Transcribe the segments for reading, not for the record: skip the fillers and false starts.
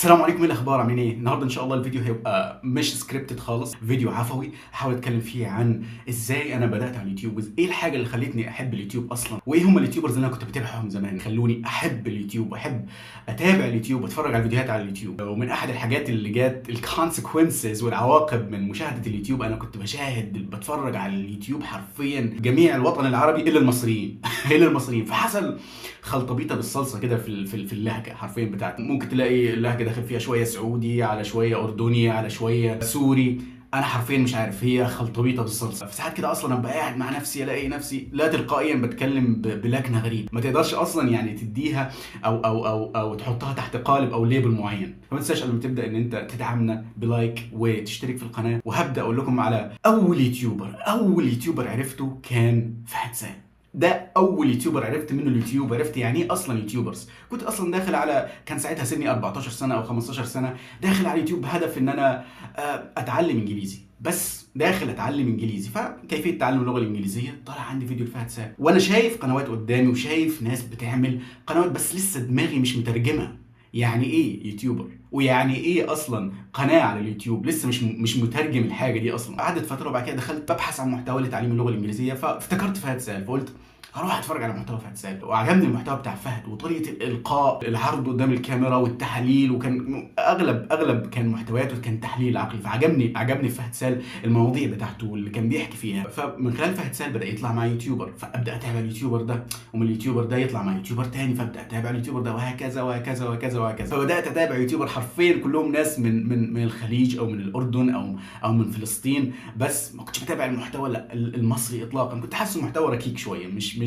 السلام عليكم، ايه الاخبار؟ عاملين ايه؟ النهارده ان شاء الله الفيديو هيبقى مش سكريبتد خالص، فيديو عفوي هحاول اتكلم فيه عن ازاي انا بدات على اليوتيوب، ايه الحاجه اللي خلتني احب اليوتيوب اصلا، وايه هم اليوتيوبرز اللي انا كنت بتابعهم زمان خلوني احب اليوتيوب واحب اتابع اليوتيوب واتفرج على الفيديوهات على اليوتيوب. ومن احد الحاجات اللي جت الكونسيكونسز والعواقب من مشاهده اليوتيوب، انا كنت بتفرج على اليوتيوب حرفيا جميع الوطن العربي الا المصريين الا المصريين. فحصل خلطبيطه بالصلصه كده في اللهجه حرفيا بتاعتي. ممكن تلاقي اللهجه داخل فيها شويه سعودي على شويه اردني على شويه سوري، انا حرفيا مش عارف، هي خلطبيطه بالصلصه. في ساعات كده اصلا ابقى قاعد مع نفسي الاقي نفسي لا تلقائيا بتكلم بلكنه غريبه، ما تقدرش اصلا يعني تديها او تحطها تحت قالب او ليبل معين. فما تنساش قبل ما تبدا ان انت تدعمنا بلايك وتشترك في القناه. وهبدا اقول لكم على اول يوتيوبر عرفته كان فهد سام. ده اول يوتيوبر عرفت منه اليوتيوب، عرفت يعني ايه اصلا يوتيوبرز. كنت اصلا داخل على، كان ساعتها سني 14 سنه او 15 سنه، داخل على اليوتيوب بهدف ان انا اتعلم انجليزي، بس داخل اتعلم انجليزي. فكيفيه تعلم اللغه الانجليزيه، طلع عندي فيديو لفهد سام وانا شايف قنوات قدامي وشايف ناس بتعمل قنوات، بس لسه دماغي مش مترجمه يعني ايه يوتيوبر ويعني ايه اصلا قناه على اليوتيوب، لسه مش مترجم الحاجه دي اصلا. قعدت فتره وبعد كده دخلت ببحث عن محتوى لتعليم اللغه الانجليزيه، فافتكرت فهد سام فقلت هروح اتفرج على محتوى فهد سام. وعجبني المحتوى بتاع فهد وطريقه الالقاء، العرض قدام الكاميرا والتحليل، وكان اغلب كان محتوياته كان تحليل عقلي. عجبني في فهد سام المواضيع بتاعته اللي كان بيحكي فيها. فمن خلال فهد سام بدا يطلع مع يوتيوبر، فابدا اتابع اليوتيوبر ده، ومن اليوتيوبر ده يطلع مع يوتيوber تاني، فابدا اتابع اليوتيوبر ده، وهكذا وهكذا وهكذا وهكذا. فبدات اتابع يوتيوبر حرفيا كلهم ناس من الخليج او من الاردن او من فلسطين، بس ما كنتش بتابع المحتوى المصري اطلاقا. كنت حاسس المحتوى ركيك شويه، مش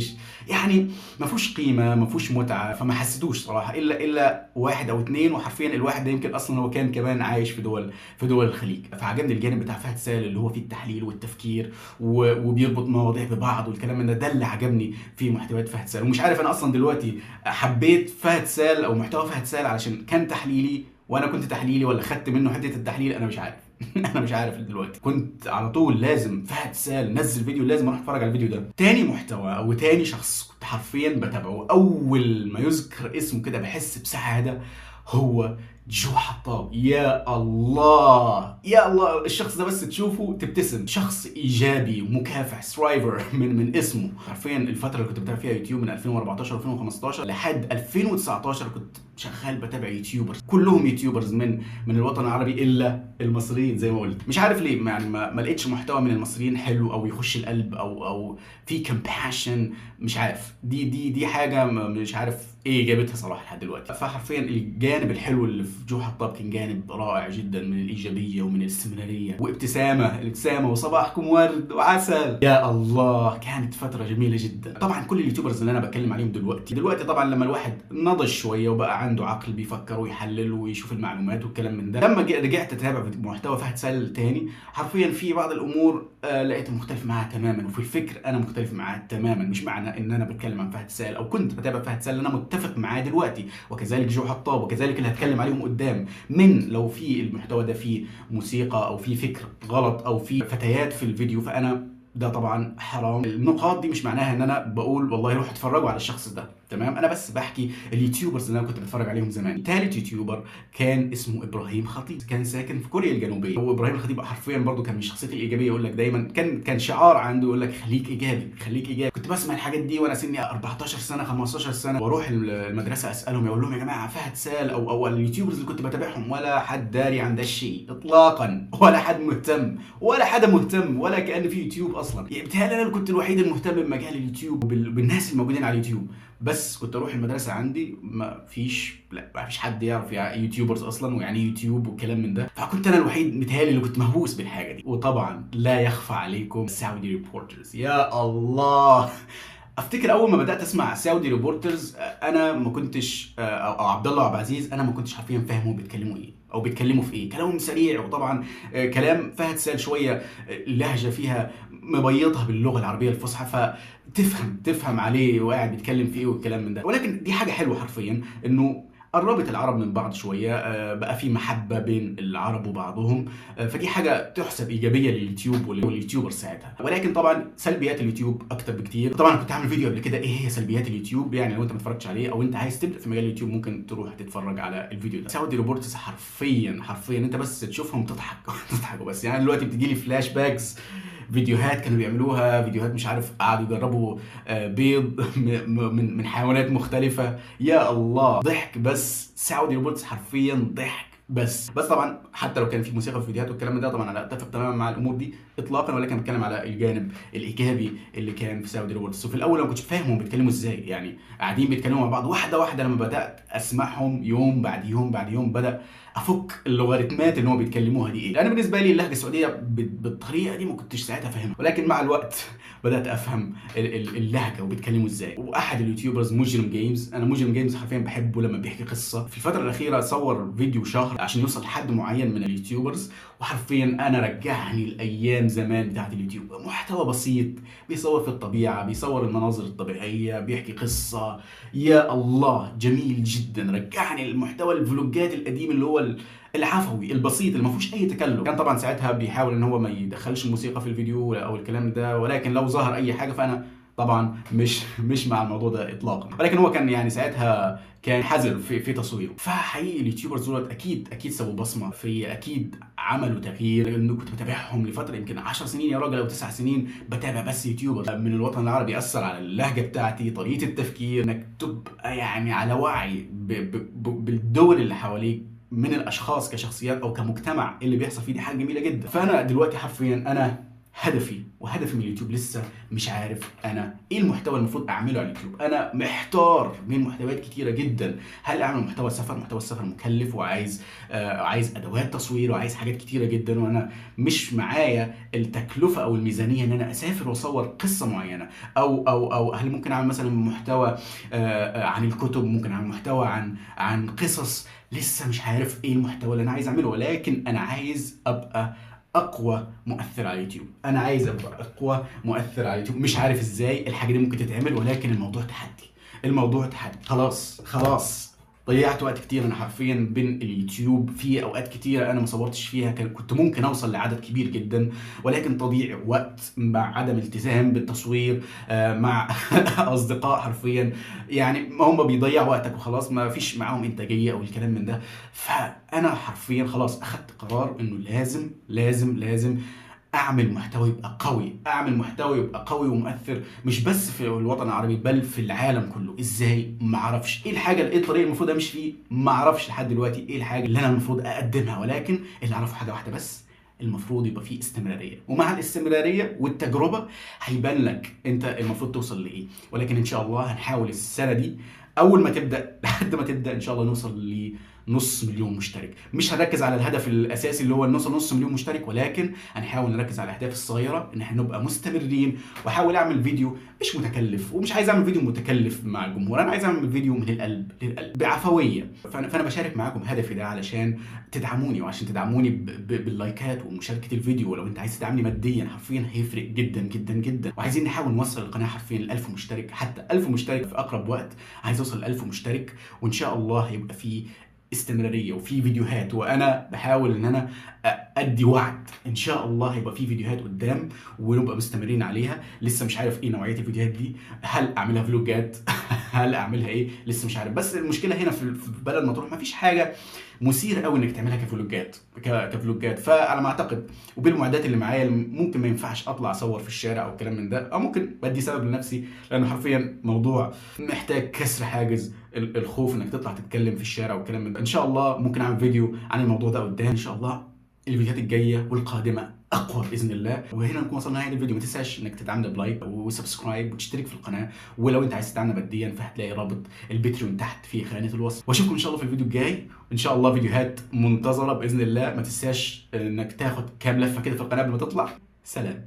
يعني ما فيهوش قيمه، ما فيهوش متعه، فما حسيتوش صراحه الا واحد او اتنين، وحرفيا الواحد ده يمكن اصلا هو كان كمان عايش في دول الخليج. فعجبني الجانب بتاع فهد سال اللي هو فيه التحليل والتفكير وبيربط مواضيع ببعض والكلام من ده اللي عجبني في محتويات فهد سال. ومش عارف انا اصلا دلوقتي حبيت فهد سال او محتوى فهد سال علشان كان تحليلي وانا كنت تحليلي، ولا خدت منه حته التحليل، انا مش عارف انا مش عارف دلوقتي. كنت على طول لازم فهد سال نزل فيديو لازم اروح اتفرج على الفيديو ده. تاني محتوى او تاني شخص كنت حرفيا بتابعه اول ما يذكر اسمه كده بحس بسعاده، هو جو حطاب. يا الله يا الله، الشخص ده بس تشوفه تبتسم، شخص ايجابي ومكافح سترايفر من اسمه. حرفيا الفتره اللي كنت بتابع فيها يوتيوب من 2014 2015 لحد 2019 كنت شغال بتابع يوتيوبرز، كلهم يوتيوبرز من الوطن العربي الا المصريين. زي ما قلت مش عارف ليه، يعني ما لقيتش محتوى من المصريين حلو او يخش القلب او في كومباشن. مش عارف، دي حاجه مش عارف ايه جابتها صراحه لحد دلوقتي. فحرفيا الجانب الحلو اللي في جو حطاب كان جانب رائع جدا من الايجابيه ومن الاستمراريه الابتسامه وصباحكم ورد وعسل. يا الله، كانت فتره جميله جدا. طبعا كل اليوتيوبرز اللي انا بتكلم عليهم دلوقتي طبعا لما الواحد نضج شويه وبقى عنده عقل بيفكر ويحلل ويشوف المعلومات والكلام من ده، لما رجعت اتابع محتوى فهد سال تاني، حرفيا في بعض الامور لقيت مختلف معاها تماما، وفي الفكر انا مختلف معاه تماما. مش معنى ان انا بتكلم عن فهد سال او كنت بتابع فهد سال انا متفق معاه دلوقتي، وكذلك جو حطاب، وكذلك اللي هتكلم عليهم قدام. من لو في المحتوى ده فيه موسيقى او فيه فكر غلط او فيه فتيات في الفيديو، فانا ده طبعا حرام. النقاط دي مش معناها ان انا بقول والله روحوا اتفرجوا على الشخص ده، تمام؟ انا بس بحكي اليوتيوبرز اللي انا كنت بتفرج عليهم زمان. ثالث يوتيوبر كان اسمه ابراهيم خطيب، كان ساكن في كوريا الجنوبيه. وابراهيم الخطيب حرفيا برضو كان من الشخصيات الايجابيه، يقول لك دايما كان شعار عنده يقول لك خليك ايجابي خليك ايجابي. كنت بسمع الحاجات دي وانا سني 14 سنه 15 سنه، واروح المدرسه اسالهم، يقول لهم يا جماعه فهد سال او اليوتيوبرز اللي كنت بتابعهم، ولا حد داري عن ده الشيء اطلاقا، ولا حد مهتم ولا حدا مهتم، ولا كان في يوتيوب اصلا. يعني بتهيألي انا اللي كنت الوحيد المهتم بمجال اليوتيوب وبالناس الموجودين على اليوتيوب. بس كنت اروح المدرسه عندي ما فيش حد يعرف يعني يوتيوبرز اصلا ويعني ايه يوتيوب والكلام من ده، فكنت انا الوحيد متهيألي اللي كنت مهووس بالحاجه دي. وطبعا لا يخفى عليكم سعودي ريبورترز. يا الله، افتكر اول ما بدات اسمع سعودي ريبورترز انا ما كنتش او عبد الله عبد العزيز، انا ما كنتش حرفيا فاهم هم بيتكلموا ايه او بيتكلموا في ايه. كلامهم سريع، وطبعا كلام فهد سال شويه اللهجه فيها مبيضها باللغه العربيه الفصحى، فتفهم عليه وقاعد بيتكلم في ايه والكلام من ده. ولكن دي حاجه حلوه حرفيا انه قربت العرب من بعض شويه، بقى في محبه بين العرب وبعضهم، فدي حاجه تحسب ايجابيه لليوتيوب واليوتيوبر ساعتها. ولكن طبعا سلبيات اليوتيوب اكتر بكتير. طبعا كنت عامل فيديو قبل كده ايه هي سلبيات اليوتيوب، يعني لو انت ما اتفرجتش عليه او انت عايز تبدا في مجال اليوتيوب ممكن تروح تتفرج على الفيديو ده. سعودي روبورتس حرفيا انت بس تشوفهم تضحك تضحكوا بس. يعني دلوقتي بتجي لي فلاش باكس، فيديوهات كانوا بيعملوها، فيديوهات مش عارف قعدوا يجربوا بيض من حيوانات مختلفة. يا الله ضحك بس. سعودي روبوتس حرفيا ضحك بس طبعا حتى لو كان في موسيقى في الفيديوهات والكلام ده طبعا انا اتفق تماما مع الامور دي اطلاقا، ولكن بتكلم على الجانب الايجابي اللي كان في سعودي روبوتس. وفي الاول انا ما كنتش فاهم هم بيتكلموا ازاي، يعني قاعدين بيتكلموا مع بعض واحده واحده. لما بدات اسمعهم يوم بعد يوم بعد يوم بدا افك اللوغاريتمات اللي هم بيتكلموها دي ايه. انا بالنسبه لي اللهجه السعوديه بالطريقه دي ما كنتش ساعتها فاهمها، ولكن مع الوقت بدات افهم اللهجه وبيتكلموا ازاي. واحد اليوتيوبرز مجرم جيمز، انا مجرم جيمز حرفيا بحبه لما بيحكي قصه. في الفتره الاخيره صور فيديو شهر عشان يوصل لحد معين من اليوتيوبرز، وحرفيا انا رجعني الايام زمان بتاعت اليوتيوب. محتوى بسيط، بيصور في الطبيعه، بيصور المناظر الطبيعيه، بيحكي قصه. يا الله جميل جدا، رجعني المحتوى الفلوجات القديم اللي هو العفوي البسيط اللي ما فيهوش اي تكلف. كان طبعا ساعتها بيحاول ان هو ما يدخلش الموسيقى في الفيديو او الكلام ده، ولكن لو ظهر اي حاجه فانا طبعا مش مع الموضوع ده اطلاقا. ولكن هو كان يعني ساعتها كان حذر في تصويره. فحقيقي اليوتيوبرز دول اكيد سووا بصمه في، اكيد عملوا تغيير. لانه كنت بتابعهم لفتره يمكن 10 سنين يا راجل او 9 سنين بتابع بس يوتيوبر من الوطن العربي. اثر على اللهجه بتاعتي، طريقه التفكير، انك تبقى يعني على وعي بالدول اللي حواليك من الاشخاص كشخصيات او كمجتمع اللي بيحصل فيه. دي حاجه جميله جدا. فانا دلوقتي حرفيا انا وهدفي من اليوتيوب لسه مش عارف انا ايه المحتوى المفروض اعمله على اليوتيوب. انا محتار بين محتويات كتيره جدا. هل اعمل محتوى السفر مكلف وعايز عايز ادوات تصوير وعايز حاجات كتيره جدا، وانا مش معايا التكلفه او الميزانيه ان انا اسافر واصور قصه معينه، او هل ممكن اعمل مثلا محتوى عن الكتب، ممكن اعمل محتوى عن قصص. لسه مش عارف ايه المحتوى اللي انا عايز اعمله، ولكن انا عايز ابقى اقوى مؤثر على اليوتيوب. انا عايز ابقى اقوى مؤثر على اليوتيوب. مش عارف ازاي الحاجه دي ممكن تتعمل، ولكن الموضوع تحدي. خلاص ضيعت وقت كتير انا حرفيا بين اليوتيوب. في اوقات كتيره انا ما صورتش فيها كنت ممكن اوصل لعدد كبير جدا، ولكن تضييع وقت مع عدم التزام بالتصوير مع اصدقاء حرفيا يعني هم بيضيعوا وقتك وخلاص، ما فيش معاهم انتاجيه او الكلام من ده. فانا حرفيا خلاص اخدت قرار انه لازم اعمل محتوى يبقى قوي، ومؤثر مش بس في الوطن العربي بل في العالم كله. ازاي؟ ما اعرفش. ايه الطريق المفروض امشي فيه؟ ما اعرفش لحد دلوقتي ايه الحاجه اللي انا المفروض اقدمها، ولكن اللي اعرفه حاجه واحده بس، المفروض يبقى فيه استمراريه. ومع الاستمراريه والتجربه هيبان لك انت المفروض توصل لايه. ولكن ان شاء الله هنحاول السنه دي اول ما تبدا لحد ما تبدا ان شاء الله نوصل لنص مليون مشترك. مش هنركز على الهدف الاساسي اللي هو نوصل نص مليون مشترك، ولكن هنحاول نركز على الاهداف الصغيره، ان احنا نبقى مستمرين. واحاول اعمل فيديو مش متكلف، ومش عايز اعمل فيديو متكلف مع الجمهور، انا عايز اعمل فيديو من القلب بعفويه. فانا بشارك معاكم هدفي ده علشان تدعموني، وعشان تدعموني باللايكات ومشاركه الفيديو. ولو انت عايز تدعمني ماديا حرفيا هيفرق جدا جدا جدا. وعايزين نحاول نوصل القناه حرفيا ل 1000 مشترك، حتى 1000 مشترك في اقرب وقت. عايز اوصل ل 1000 مشترك، وان شاء الله هيبقى في استمراريه وفي فيديوهات. وانا بحاول ان انا ادي وعد ان شاء الله هيبقى في فيديوهات قدام ونبقى مستمرين عليها. لسه مش عارف ايه نوعيه الفيديوهات دي، هل اعملها فلوجات هل اعملها ايه، لسه مش عارف. بس المشكله هنا في بلد مطروح ما فيش حاجه مثيره قوي انك تعملها كفلوجات. فعلى ما اعتقد وبالمعدات اللي معايا ممكن ما ينفعش اطلع اصور في الشارع او الكلام من ده، او ممكن بدي سبب لنفسي، لانه حرفيا موضوع محتاج كسر حاجز الخوف انك تطلع تتكلم في الشارع والكلام من ده. ان شاء الله ممكن اعمل فيديو عن الموضوع ده قدام. ان شاء الله الفيديوهات الجايه والقادمه اقوى باذن الله. وهنا نكون وصلنا لنهايه الفيديو. ما تنساش انك تدعمنا بلايك وسبسكرايب وتشترك في القناه. ولو انت عايز تدعمنا ماديا فهتلاقي رابط الباتريون تحت في خانه الوصف. واشوفكم ان شاء الله في الفيديو الجاي، وان شاء الله فيديوهات منتظره باذن الله. ما تنساش انك تاخد كام لفه كده في القناه قبل ما تطلع. سلام.